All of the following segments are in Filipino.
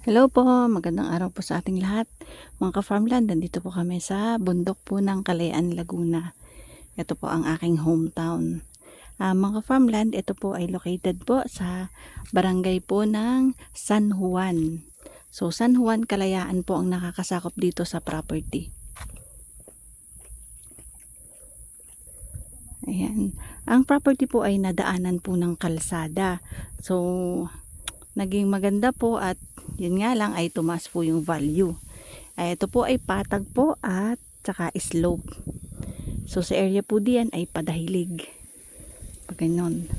Hello po, magandang araw po sa ating lahat. Mga ka-farmland, nandito po kami sa bundok po ng Kalayaan, Laguna. Ito po ang aking hometown. Mga ka-farmland, ito po ay located po sa barangay po ng San Juan. So, San Juan, Kalayaan po ang nakakasakop dito sa property. Ayan. Ang property po ay nadaanan po ng kalsada. So, naging maganda po at yun nga lang ay tumaas po yung value. Ito po ay patag po at saka slope. So sa area po diyan ay padahilig. Pag ganon.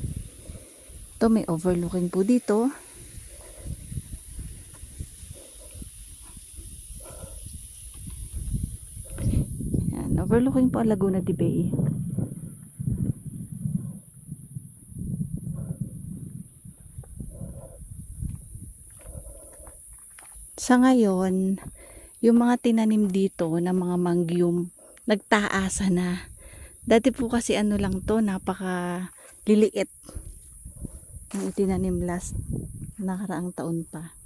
Ito may overlooking po dito. Yan, overlooking po ang Laguna de Bay. Sa ngayon, yung mga tinanim dito na mga mangyum, nagtaasa na. Dati po kasi ano lang to, napaka liliit. Yung itinanim last nakaraang taon pa.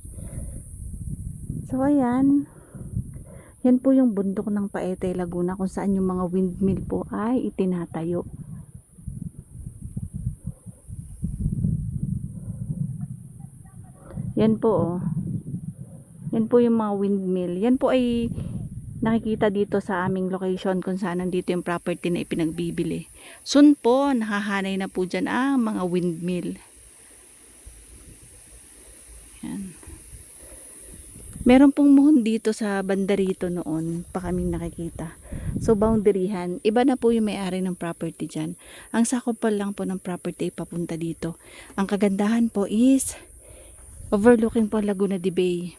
So ayan, yan po yung bundok ng Paete, Laguna kung saan yung mga windmill po ay itinatayo. Yan po oh. Yan po yung mga windmill. Yan po ay nakikita dito sa aming location kung saan nandito yung property na ipinagbibili. Soon po, nakahanay na po dyan ang mga windmill. Yan. Meron pong muhon dito sa banda rito noon pa kaming nakikita. So boundaryhan, iba na po yung may-ari ng property dyan. Ang sakop pa lang po ng property papunta dito. Ang kagandahan po is overlooking po Laguna de Bay.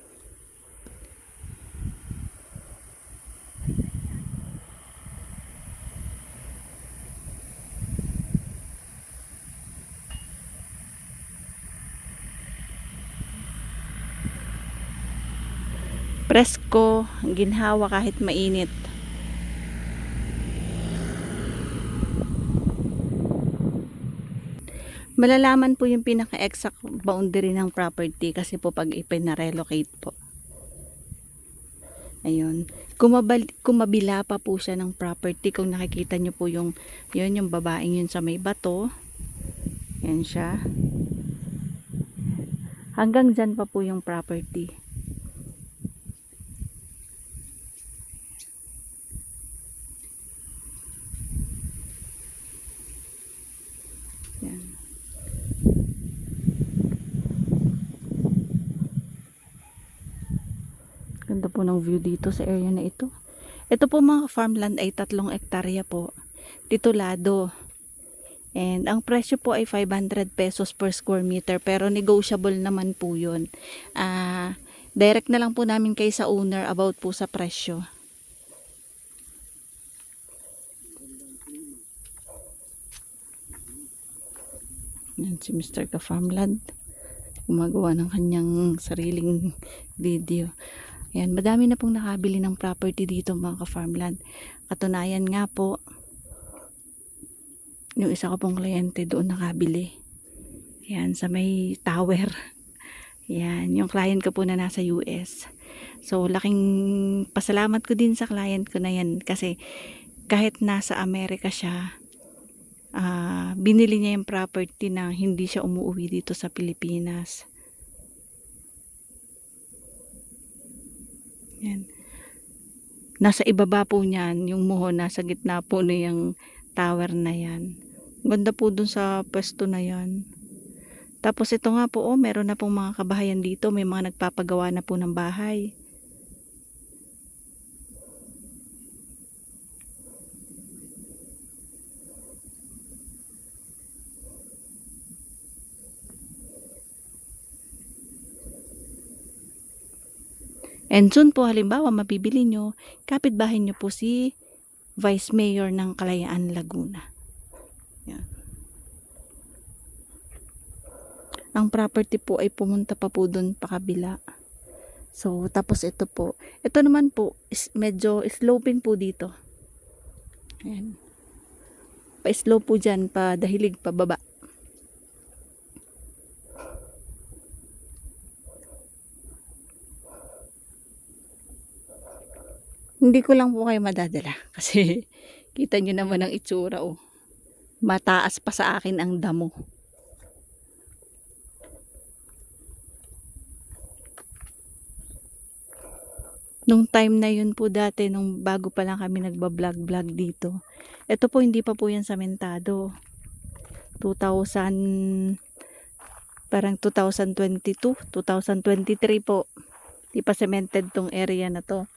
Presko, ginhawa kahit mainit. Malalaman po yung pinaka-exact boundary ng property kasi po pag ipinarelocate po. Ayun. Kumabila pa po siya ng property. Kung nakikita nyo po yung babaeng yun sa may bato. Yan siya. Hanggang dyan pa po yung property. Yan. Ganda po ng view dito sa area na ito. Ito po mga farmland ay 3 hektarya po. Titulado. And ang presyo po ay 500 pesos per square meter. Pero negotiable naman po yun. Direct na lang po namin kayo sa owner about po sa presyo. Yan si Mr. Ka-Farmland. Gumagawa ng kanyang sariling video. Ayan, madami na pong nakabili ng property dito mga ka-farmland. Katunayan nga po, yung isa ko pong kliyente doon nakabili. Ayan, sa may tower. Ayan, yung client ko po na nasa US. So, laking pasalamat ko din sa client ko na yan kasi kahit nasa Amerika siya, binili niya yung property na hindi siya umuwi dito sa Pilipinas. Yan. Nasa ibaba po niyan, yung muhon nasa gitna po na yung tower na yan. Ganda po dun sa pwesto na yan. Tapos ito nga po, meron na pong mga kabahayan dito. May mga nagpapagawa na po ng bahay. And soon po, halimbawa, mabibili nyo, kapitbahay nyo po si Vice Mayor ng Kalayaan, Laguna. Yan. Ang property po ay pumunta pa po doon pa kabila. So, tapos ito po. Ito naman po, medyo sloping po dito. Ayan. Pa-slope po dyan, pa dahilig, pa baba. Hindi ko lang po kayo madadala kasi kita nyo naman ang itsura oh. Mataas pa sa akin ang damo. Nung time na yun po dati, nung bago pa lang kami nagba-vlog dito. Ito po hindi pa po yan samentado. 2000, parang 2022, 2023 po. Di pa cemented tong area na to.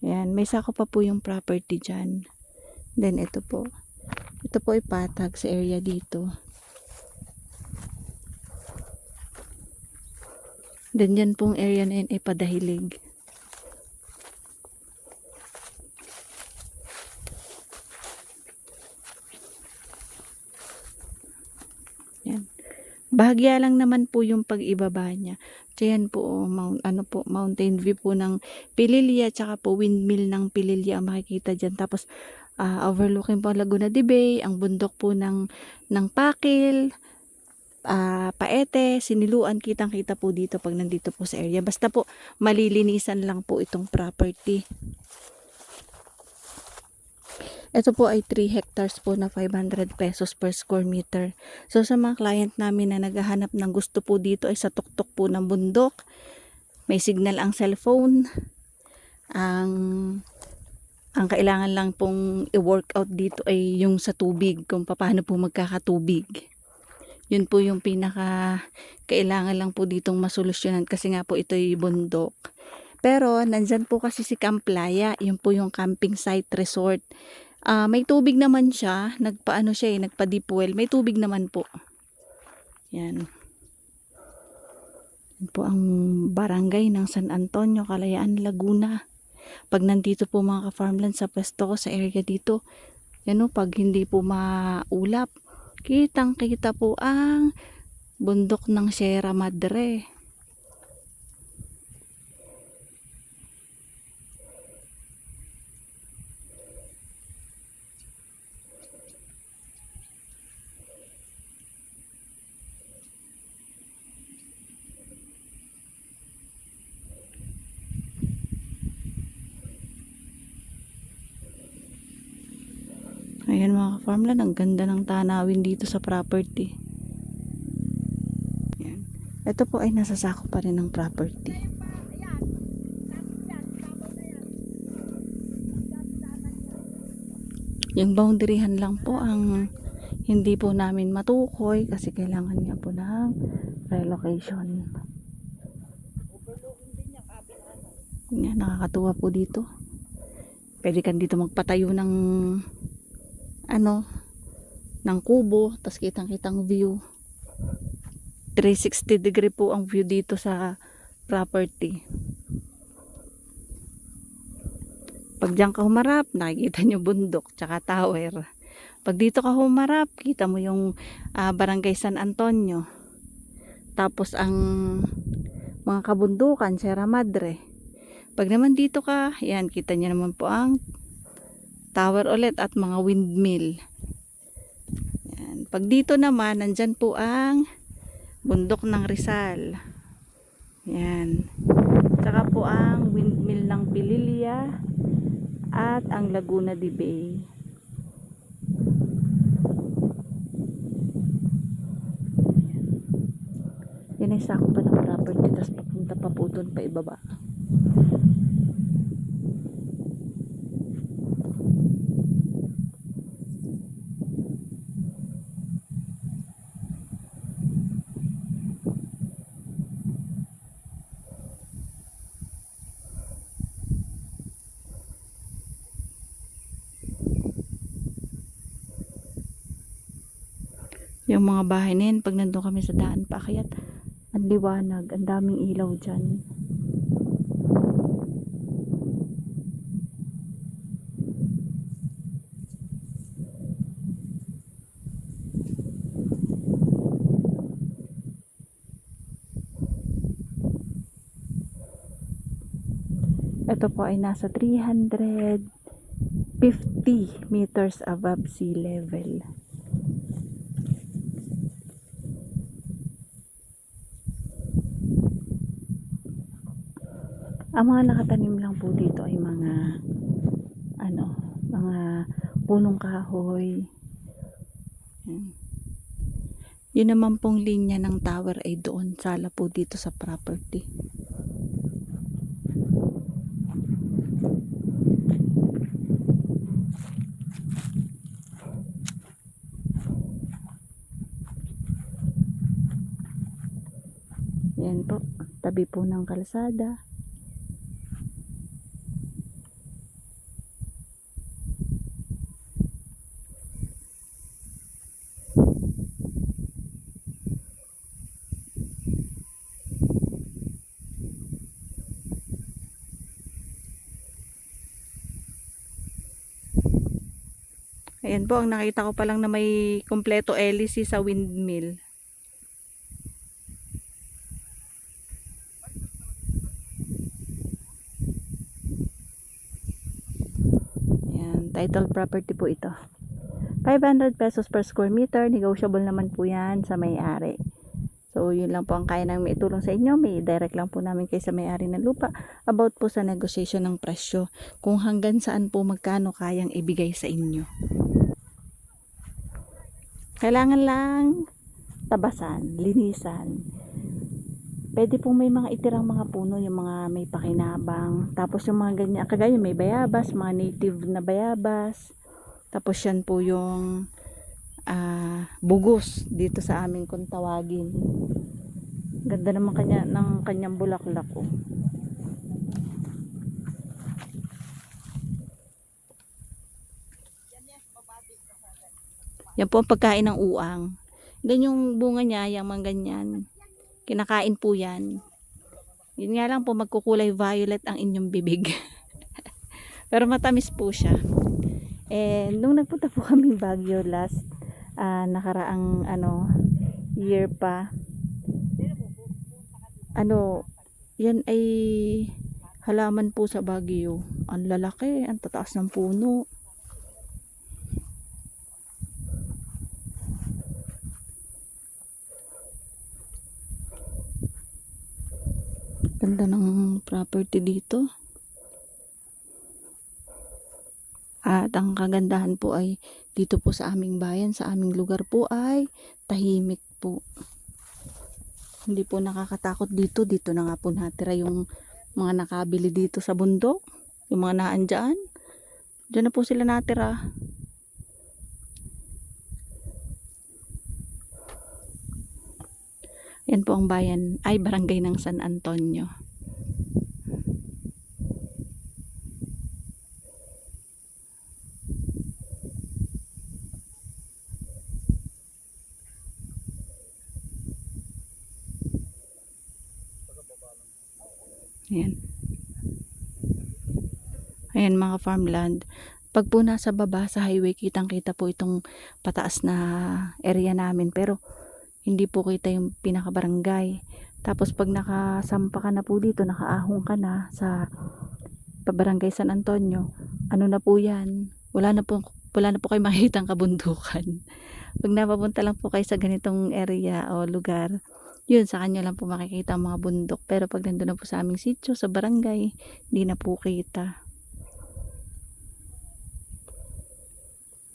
Yan, may sako pa po yung property dyan. Then ito po. Ito po ay patag sa area dito. Then yan pong area na yun ay padahilig. Yan. Bahagya lang naman po yung pag-ibaba niya. Diyan po, mountain view po ng Pililya, tsaka po windmill ng Pililya ang makikita dyan. Tapos, overlooking po ang Laguna de Bay, ang bundok po ng Pakil, Paete, Siniluan, kitang-kita po dito pag nandito po sa area. Basta po, malilinisan lang po itong property. Ito po ay 3 hectares po na 500 pesos per square meter. So sa mga client namin na naghahanap ng gusto po dito ay sa tuktok po ng bundok. May signal ang cellphone. Ang kailangan lang pong i-workout dito ay yung sa tubig, kung paano po magkakatubig. Yun po yung pinaka kailangan lang po ditong masolusyonan kasi nga po ito ay bundok. Pero nandyan po kasi si Camp Playa, yun po yung camping site resort. May tubig naman siya, nagpa-ano siya nagpa-deep well, may tubig naman po. Yan. Yan po ang barangay ng San Antonio, Kalayaan, Laguna. Pag nandito po mga ka-farmland sa pwesto ko sa area dito, yan o, pag hindi po maulap, kitang-kita po ang bundok ng Sierra Madre. Ayan mga ka-farmland, ang ganda ng tanawin dito sa property. Ayan. Ito po ay nasasako pa rin ng property. Yung boundaryhan lang po ang hindi po namin matukoy kasi kailangan niya po ng relocation. Yan, nakakatuwa po dito. Pwede kan dito magpatayo ng ng kubo, tas kitang-kitang view. 360 degree po ang view dito sa property. Pag diyan ka humarap, nakikita nyo bundok, tsaka tower. Pag dito ka humarap, kita mo yung Barangay San Antonio. Tapos ang mga kabundukan, Sierra Madre. Pag naman dito ka, yan, kita nyo naman po ang tower ulit at mga windmill. Yan. Pag dito naman, nandyan po ang bundok ng Rizal. Yan. Tsaka po ang windmill ng Pililya at ang Laguna de Bay. Yan ay sako pa ng property, tapos papunta pa po doon pa ibaba. Yung mga bahay na yun, pag nandun kami sa daan paakyat, ang liwanag, ang daming ilaw dyan. Ito po ay nasa 350 meters above sea level. Ang mga nakatanim lang po dito ay mga ano, mga punong kahoy. Yan. Yun naman pong linya ng tower ay doon, sala po dito sa property. Yan po, tabi po ng kalsada. Ayan po, ang nakita ko pa lang na may kompleto hélice sa windmill. Ayan, title property po ito. 500 pesos per square meter, negotiable naman po yan sa may-ari. So, yun lang po ang kaya namin maitulong sa inyo. May direct lang po namin kayo sa may-ari ng lupa about po sa negotiation ng presyo. Kung hanggang saan po magkano kayang ibigay sa inyo. Kailangan lang tabasan, linisan. Pwede pong may mga itirang mga puno, yung mga may pakinabang. Tapos yung mga ganyan, kagaya may bayabas, mga native na bayabas. Tapos yan po yung bugos dito sa amin kung tawagin. Ganda naman ng kanyang bulaklak oh. Yan po ang pagkain ng uang. Then yung bunga niya, yung mga ganyan. Kinakain po yan. Yun nga lang po, magkukulay violet ang inyong bibig. Pero matamis po siya. Nung nagpunta po kami Baguio last, nakaraang year pa, yan ay halaman po sa Baguio. Ang lalaki, ang tataas ng puno. Ganda ng property dito. At ang kagandahan po ay dito po sa aming bayan, sa aming lugar po ay tahimik po. Hindi po nakakatakot dito. Dito na nga po natira yung mga nakabili dito sa bundok. Yung mga naandyan. Diyan na po sila natira. Yan po ang bayan ay barangay ng San Antonio. Ayan. Ayan mga farmland. Pag po nasa baba sa highway, kitang-kita po itong pataas na area namin. Pero hindi po kita yung pinaka-barangay. Tapos pag nakasampa ka na po dito, nakaahong ka na sa barangay San Antonio, ano na po yan? Wala na po kayo makikitang kabundukan. Pag napapunta lang po kayo sa ganitong area o lugar, yun, sa kanya lang po makikita ang mga bundok. Pero pag nandun na po sa aming sitio, sa barangay, hindi na po kita.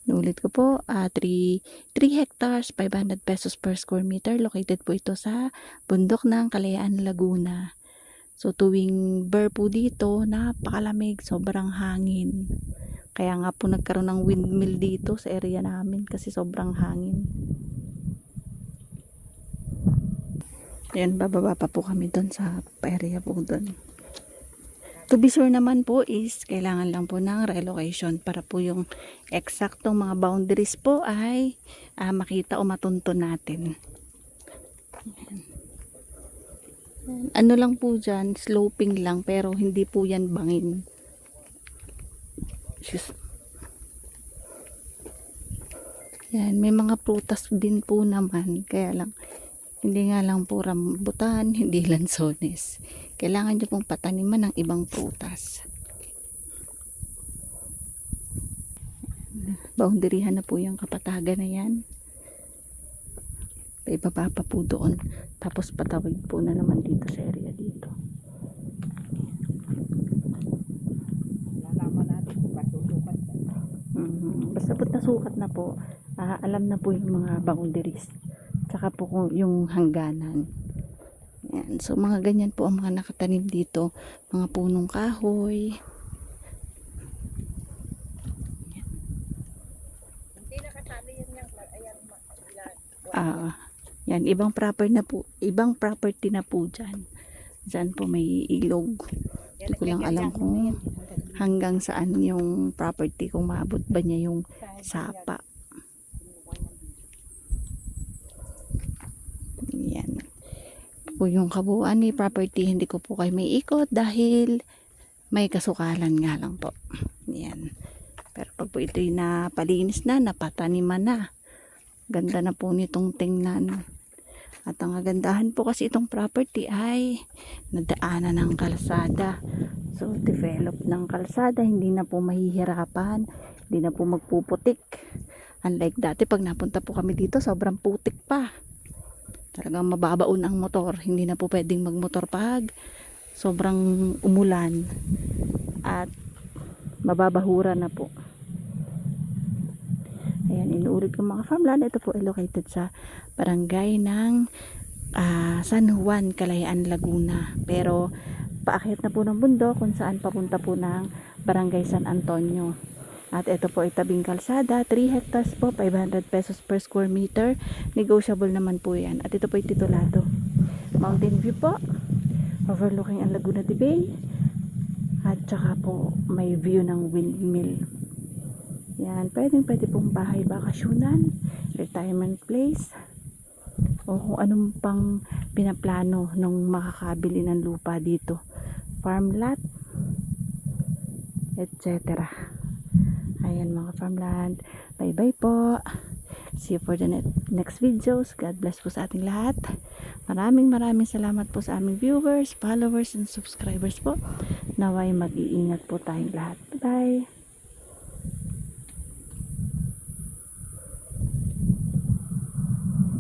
Ulit ko po, 3 hectares, 500 pesos per square meter. Located po ito sa bundok ng Kalayaan, Laguna. So tuwing ber po dito, napakalamig, sobrang hangin. Kaya nga po nagkaroon ng windmill dito sa area namin kasi sobrang hangin. Ayan, bababa pa po kami doon sa area po doon. To be sure naman po is kailangan lang po ng relocation para po yung eksaktong mga boundaries po ay makita o matunton natin. Ayan. Ano lang po dyan, sloping lang pero hindi po yan bangin. Yan, may mga prutas din po naman, kaya lang hindi nga lang po rambutan, hindi lansones. Kailangan nyo pong pataniman ng ibang prutas. Boundaryhan na po yung kapatagan na yan. Ibaba pa po doon. Tapos patawid po na naman dito sa area dito. po alam na po yung mga boundaries. Tsaka po yung hangganan. Yan. So mga ganyan po ang mga nakatanim dito. Mga punong kahoy. Hindi nakasali yun yung ayan. Yan, ibang property na po dyan. Dyan po may ilog. Hindi ko lang alam kung hanggang saan yung property, kung maabot ba niya yung sapa. Yan. Po yung kabuuan ni property, hindi ko po kayo may ikot dahil may kasukalan nga lang po. Yan. Pero pag po ito'y napalinis na, napataniman na, ganda na po nitong tingnan. At ang kagandahan po kasi itong property ay nadaanan ng kalsada. So, develop ng kalsada, hindi na po mahihirapan, hindi na po magpuputik. Unlike dati, pag napunta po kami dito, sobrang putik pa. Talagang mababaon ang motor. Hindi na po pwedeng magmotor pag sobrang umulan. At mababahura na po. Ayan, inuulit ko mga farmland. Ito po ay located sa barangay ng San Juan, Kalayaan, Laguna. Pero paakyat na po ng bundok kung saan papunta po ng barangay San Antonio. At ito po ay tabing kalsada, 3 hectares po, 500 pesos per square meter. Negotiable naman po yan. At ito po ay titulado. Mountain view po, overlooking ang Laguna de Bay. At saka po may view ng windmill. Yan, pwede pong bahay bakasyunan, retirement place, o kung anong pang pinaplano ng makakabili ng lupa dito. Farm lot, etc. Ayan mga farmland. Bye bye po. See you for the next videos. God bless po sa ating lahat. Maraming salamat po sa aming viewers, followers, and subscribers po. Naway mag-iingat po tayong lahat. Bye bye.